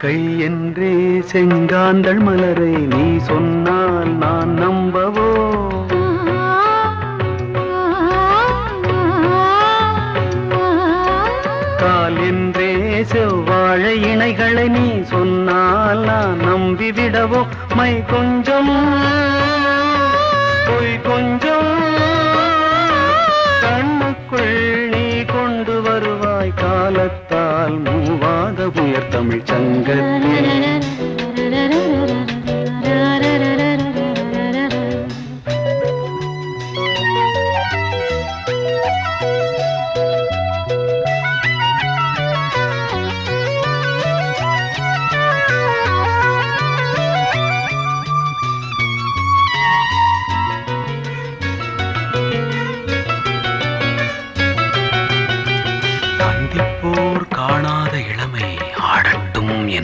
கை என்றே செங்காந்தள் மலரை நீ சொன்னால் நான் நம்பவோ? கால் என்றே செவ்வாழை இணைகளை நீ சொன்னால் நான் நம்பிவிடவோ? மை கொஞ்சம் பொய் கொஞ்சம் கண்ணுக்குள் நீ கொண்டு வருவாய் காலத்தால் மூவாத உயர் தமிழ் சங்கத்தில்.